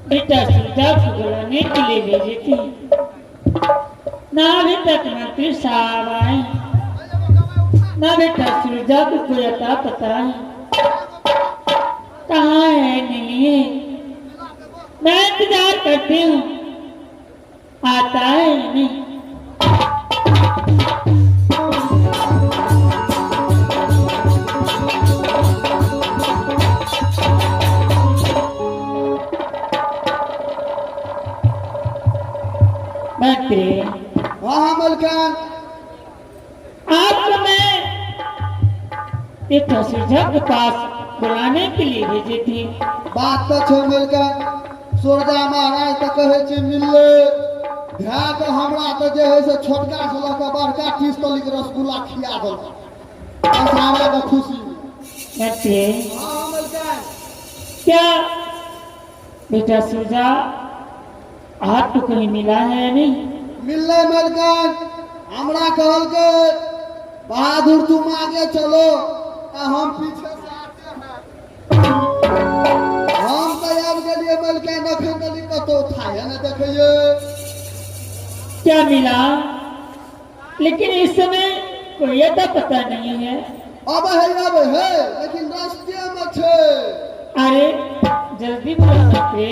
बेटा सुधा को बुलाने के लिए भेजी थी, ना अभी तक मंत्री साहब आए, ना बेटा सुरजा को कोई अता पता है, कहाँ है नहीं है। मैं इंतजार करती हूँ, आता है या नहीं। मंत्री, हाँ मलकान, आपको मैं बेटा सुरजा के पास बुलाने के लिए भेजी थी। बात तो छो मलकान, सूरजा महाराज तो कहे छे मिलले ध्यान के हमरा तो जे है से छोटका से लके बड़का 30 तोली के रसगुल्ला खिया दो सारा के खुशी में। मंत्री, हाँ मलकान, क्या बेटा सुरजा आपको कहीं मिला है या नहीं? मिलले मलकान, हमरा कहल के बहादुर तुम आगे चलो आ हम पीछे से आते हैं। हम तो अब गेलिए मलकान, अखन गली कतो था है ना देखिए। क्या मिला? लेकिन इस समय कोई अता पता नहीं है। अब है लेकिन रास्ते में छे। अरे जल्दी बुला सकते।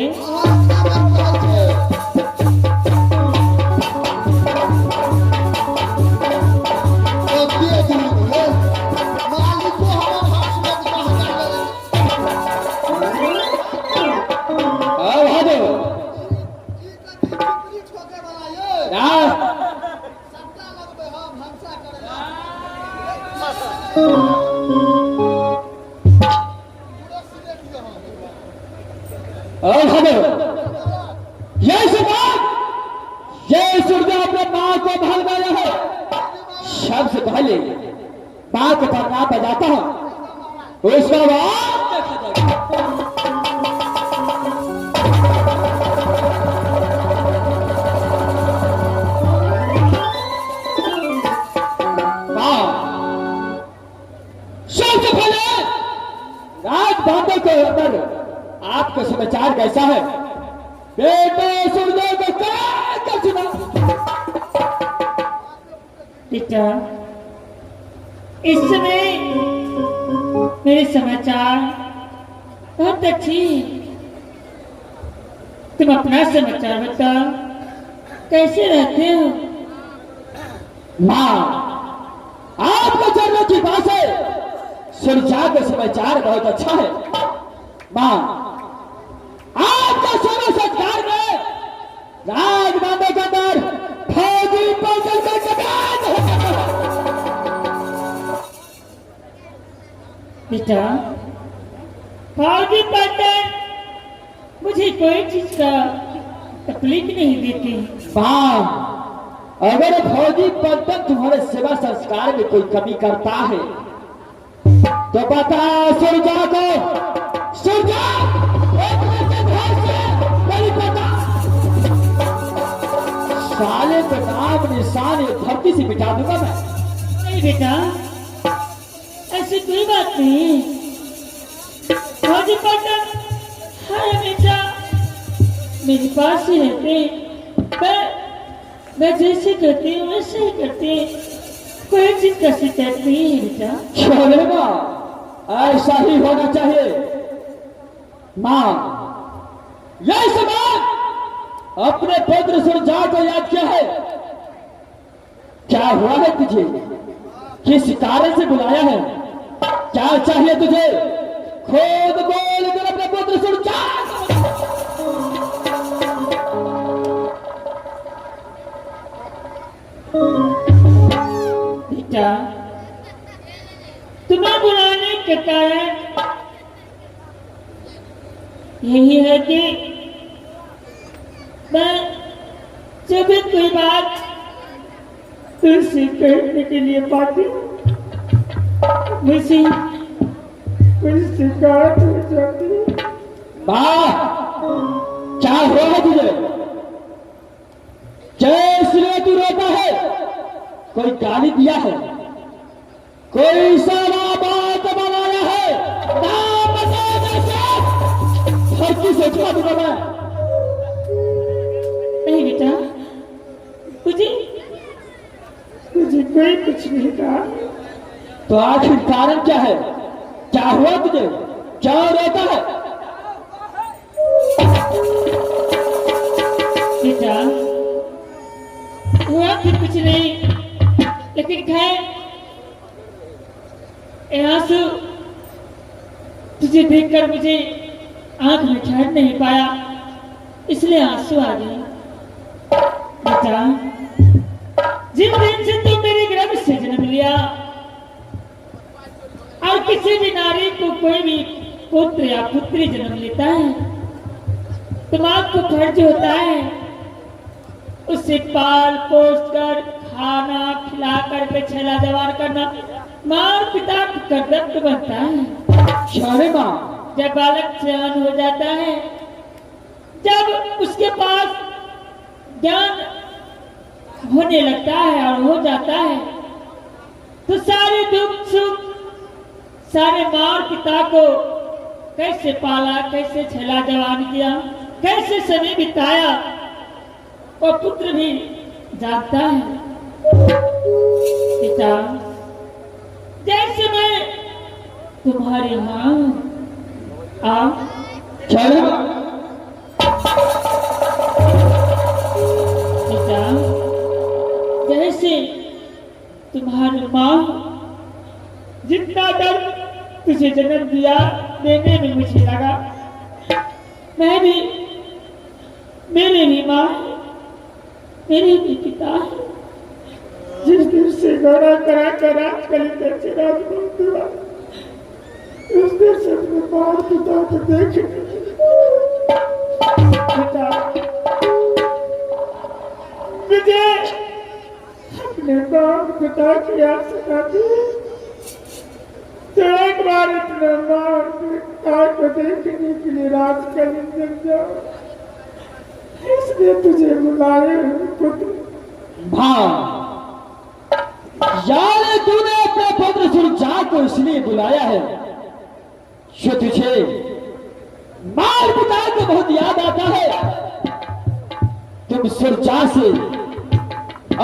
ये सूर्य अपने मां को भाल गया है। सबसे पहले मां को पन्ना बजाता हूं, उसका बाद देखा जाएगा। सबसे पहले राज बांधे के अंदर आपका समाचार कैसा है? बेटे सूर्य को क्या सुना? बेटा, इस समय मेरे समाचार बहुत अच्छी। तुम अपना समाचार बताओ, कैसे रहते हो? मां, आपको जानने की बात है, सूर्या का समाचार बहुत अच्छा है। मां, आपका सोना सत्कार में राजबांधे के अंदर फौजी पलटन का कमान होता है। बेटा, फौजी पलटन मुझे कोई चीज का तकलीफ नहीं देती। मां, अगर फौजी पलटन तुम्हारे सेवा संस्कार में कोई कमी करता है तो बता सूर्या को। सूर्या साले का नाम निशान धरती से मिटा दूंगा मैं। नहीं बेटा, ऐसी कोई बात नहीं। फौजी पलटन हर हमेशा मेरे पास ही रहते। मैं जैसे करती हूँ वैसे ही करते, कोई चीज का शिकायत नहीं है बेटा। चलेगा, ऐसा ही होना चाहिए। मां, यह सवाल अपने पुत्र सूर्या को याद किया है? क्या हुआ है तुझे? किस कारण से बुलाया है? क्या चाहिए तुझे? खुद बोल कर अपने पुत्र सूर्या। बेटा, तुम्हें बुलाने के कारण यही है कि मैं जब भी कोई बात तुझसे कहने के लिए पाती हूँ, मुझसे शिकायत हो जाती है। क्या हुआ है तुझे? जैसे तू रोता है, कोई गाली दिया है? कोई सारा बात बनाया है? नाम बता, धरती से उठा दूंगा मैं। बेटा, मुझे मुझे कोई कुछ नहीं कहा। तो आखिर कारण क्या है? क्या हुआ तुझे? क्या रहता है? बेटा, हुआ कि कुछ नहीं, लेकिन खैर ये आंसू तुझे देखकर मुझे आंख में ठहर नहीं पाया, इसलिए आंसू आ गए। बेटा, जिस दिन से तू मेरे गर्भ से जन्म लिया और किसी भी नारी को कोई भी पुत्र या पुत्री जन्म लेता है तो मां को फर्ज होता है उसे पाल पोस कर, खाना खिलाकर के छला जवान करना मां पिता का कर्तव्य बनता है। शारे मां, जब बालक जवान हो जाता है, जब उसके पास ज्ञान होने लगता है और हो जाता है, तो सारे दुख सुख, सारे माँ पिता को कैसे पाला, कैसे छला जवान किया, कैसे समय बिताया, वो पुत्र भी जानता है। पिता, जैसे मैं तुम्हारी माँ आ शारे मां, पिता, जैसे तुम्हारी माँ जितना दर्द तुझे जन्म दिया देने में मुझे लगा, मैं भी, मेरे भी माँ, मेरे भी पिता है। जिस दिन से गौरा करा कर कलिंदर से राजवंश हुआ, उस दिन से अपने माँ और पिता को देख पिता, मुझे अपने माँ और पिता की याद सताती है। तो एक बार अपने माँ और पिता को देखने के लिए रात कलिंदर जाओ, इसलिए तुझे बुलाए पुत्र। भाई, यार तूने अपने पुत्र सुरजा को इसलिए बुलाया है जो तुझे मां और पिता को बहुत याद आता है। तुम सुरजा से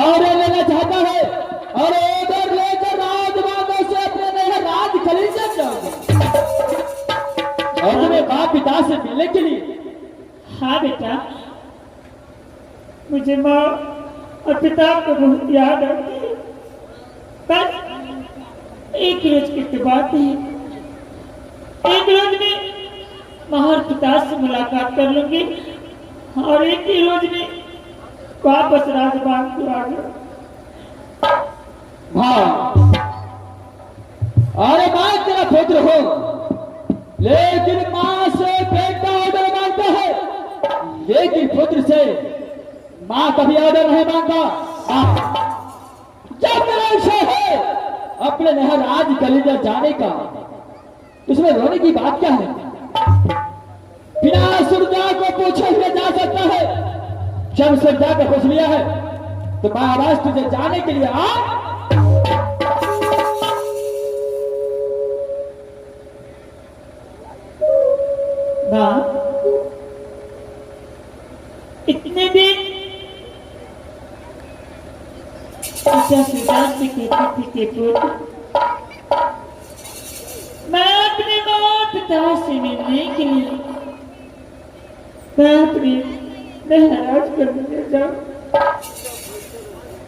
और लेना चाहता है और उधर लेकर राजमार्गों से अपने नए राज कलिंदर जाओगे और तुम्हें मां पिता से मिलने के लिए। हाँ बेटा, मुझे माँ और पिता को बहुत याद आती है। बस एक रोज की तो बात है, एक रोज में माँ और पिता से मुलाकात कर लूंगी और एक ही रोज में वापस राजबाग को आ गया। हाँ, अरे मां तेरा पुत्र हो, लेकिन मां से बेटा ऑर्डर मांगता है, लेकिन पुत्र से मां कभी ऑर्डर नहीं मांगता। जब तेरा विषय है अपने नहर राज कलिंदर जाने का, उसमें रोने की बात क्या है? बिना सुरजा को पूछे हुए जा सकता है। जब सुरजा को पूछ लिया है तो महाराज तुझे जाने के लिए आ। माँ, इतने दिन सुरजा से कहती थी कि पुत्र, मैं अपने माँ पिता से मिलने के लिए मैं अपने राज कलिंदर जाऊं।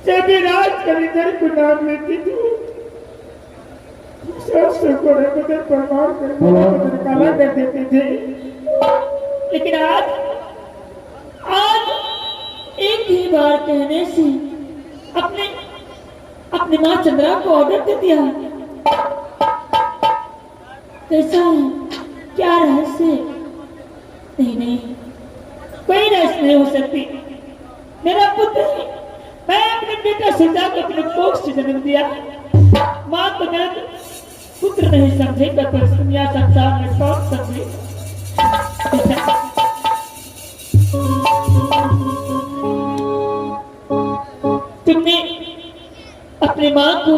जब भी राज कलिंदर को नाम लेती थी, सबसे को बदल परमार कर काला कर देते थे। लेकिन आज एक ही बार कहने से अपने माँ चंद्रा को ऑर्डर दे दिया। कैसा है? क्या रहस्य? नहीं, कोई रहस्य नहीं हो सकती। मेरा पुत्र है, मैं अपने बेटा सुरजा को अपने कोख से जन्म दिया। माँ को मेरा पुत्र नहीं समझेगा तो दुनिया संसार में कौन समझे? तुमने अपनी माँ को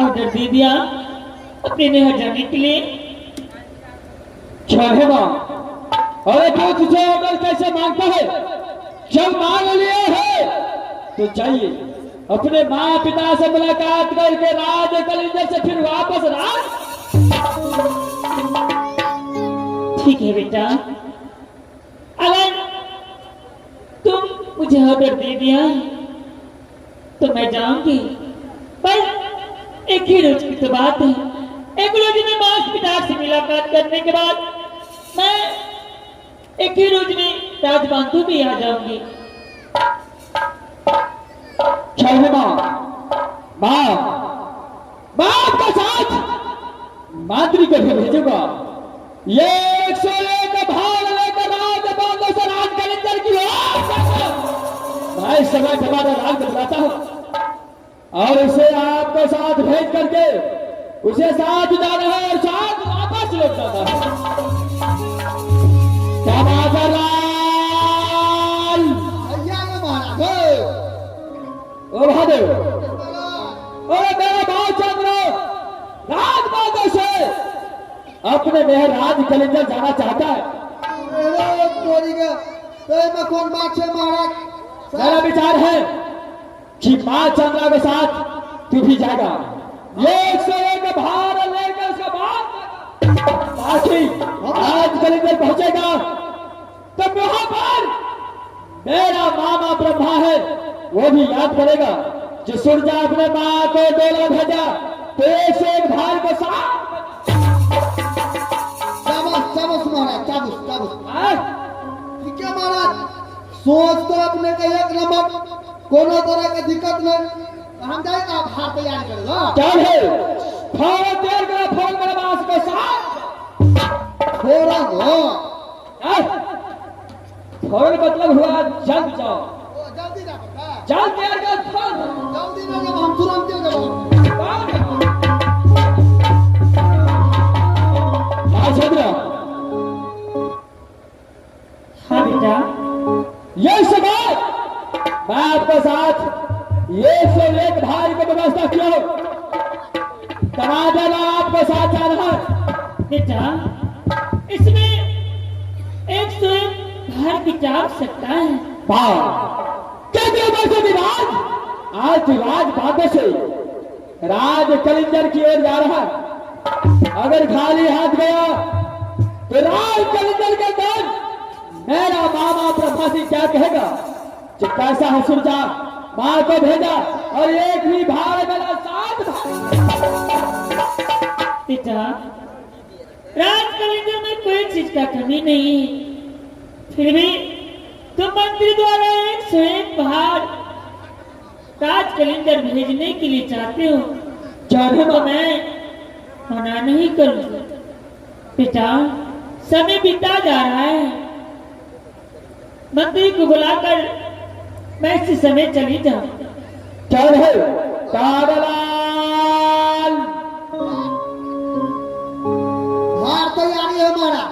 ऑर्डर दे दिया अपने नहर जाने के लिए। क्या है मां? अरे क्यों तुझे ऑर्डर कैसे मांगता है? जब मांग लिए है तो चाहिए अपने माँ पिता से मुलाकात करके राज कलिंगर से फिर वापस राज। ठीक है बेटा, अगर तुम मुझे ऑर्डर दे दिया है तो मैं जाऊंगी, पर एक ही रोज की तो बात है। एक रोज में माँ पिता से मुलाकात करने के बाद मैं एक ही रोज में राजबांधु भी आ जाऊंगी। चल माँ, माँ बाप का साथ मंत्री को भी भेजूंगा। ये 101 भाग लेकर राजबांधु से राज कलिंगर की मैं इस समय हमारा राज बुलाता हूं और उसे आपके साथ भेज करके उसे साथ जाना है और साथ वापस लौट जाना है। क्या बात है लाल? भैया ने महाराज ओ महादेव, अरे मेरा भाव चंद्र राजबांधु से अपने महाराज कलिंगर जाना चाहता है। अरे तोरी के ते में कौन बात है महाराज? मेरा विचार है कि माँ चंद्रा के साथ तू भी जाएगा। ये 101 भार लेकर उसका बाद बाकी आज कलिंगर पहुंचेगा तब वहां पर मेरा मामा ब्रह्मा है वो भी याद करेगा जो सूर्या अपने माँ को डोला भेजा तो 101 भार के साथ चाबुस महाराज, चाबुस हाँ? ठीक है महाराज, सोच तो अपने का एक नंबर, कोनो तरह की दिक्कत नहीं। हम जाएगा आप हाथ तैयार कर लो। चल है फौरन तैयार करो, फौरन मेरे माँ के साथ थोड़ा हो फौरन मतलब हुआ जल्द जाओ, जल्दी जा बेटा, जल्द तैयार कर फौरन। जल्दी ना जब हम तुरंत ही जब चंद्र हाँ बेटा, ये समय मैं आपके साथ ये 101 भाई की व्यवस्था किया तनाजला आपके साथ जा रहा है। बेटा इसमें 101 भार की जा सकता है। विराज आज राजबांधु से राज कलिंगर की ओर जा रहा है। अगर खाली हाथ गया तो राज कलिंगर के दौर मेरा मामा ब्रह्मा सिंह क्या कहेगा कि कैसा है सूर्या मां को भेजा और एक ही भाई मेरा साथ बेटा राज कलिंगर में कोई चीज का कमी नहीं, फिर भी तुम मंत्री द्वारा 101 भार राज कलिंगर भेजने के लिए चाहते हो तो मैं मना नहीं करूंगा। बेटा समय बीता जा रहा है, मंत्री को बुलाकर मैं इसी समय चली जाऊं। चल है कागलाल हार तैयारी है हमारा।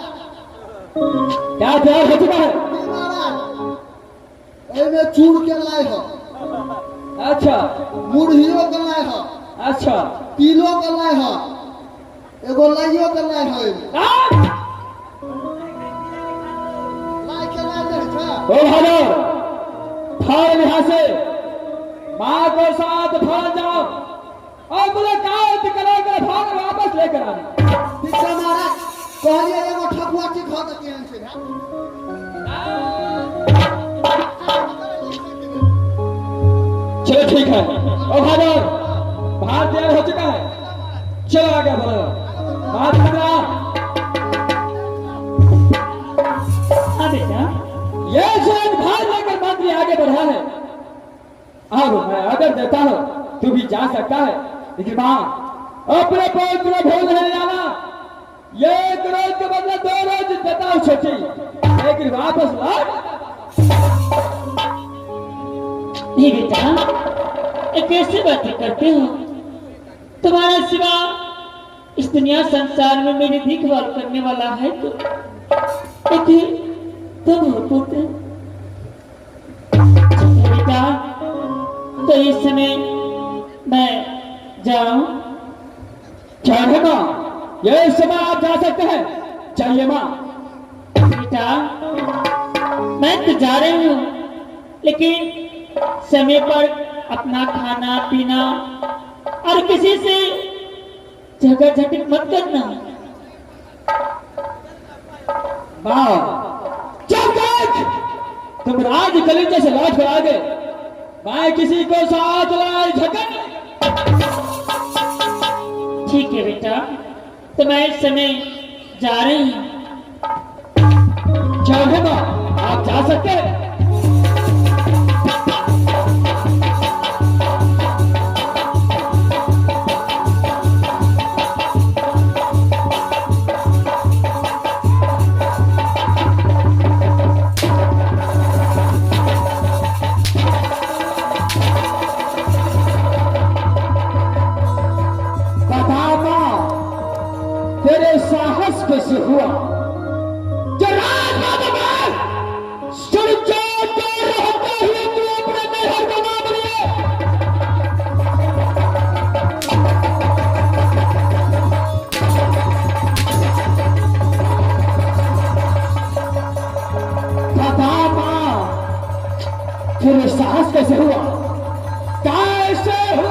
क्या तैयार हो चुका है? एमे चूड़ के लाए हो, अच्छा मुरहियो के लाए हो, अच्छा तिलो के लाए हो, एगो लाइयो के लाए हो। लाई के लाए नहीं था। ओ हजर फौरन यहाँ से माँ को साथ फौरन जाओ और मुलाकात कराकर फौरन वापस लेकर आना। ठीक है महाराज, कहलिए एगो ठकुआ खा देते हैं से। चलो ठीक है। ओ हजर बाहर तैयार हो चुका है, चलो आगे बढ़ो। बात करना हाँ बेटा, ये जो एक भाई लेकर मंत्री आगे बढ़ा है अब मैं अगर देता हूं तू भी जा सकता है, लेकिन मां अपने पवित्र भोज नहीं जाना। ये 1 रोज के बदले 2 रोज देता हूं छोटी, लेकिन वापस लौट। नहीं बेटा ये कैसे बातें करते हो? तुम्हारा सिवा इस दुनिया संसार में मेरी देखभाल करने वाला है तो तुम हो पुत्र। बेटा तो इस समय मैं जाऊं? चाहिए मां, ये समय आप जा सकते हैं, चाहिए मां। बेटा मैं तो जा रही हूँ, लेकिन समय पर अपना खाना पीना और किसी से झगड़ झटिक मत करना। वाह, चल देख, तुम राज कलेजे से लौट कर आ गए। मैं किसी को साथ लाए झगड़। ठीक है बेटा, तो मैं इस समय जा रही हूँ। जाओगे माँ, आप जा सकते हैं। तेरे साहस कैसे हुआ? तेरे साहस कैसे हुआ? कैसे हुआ?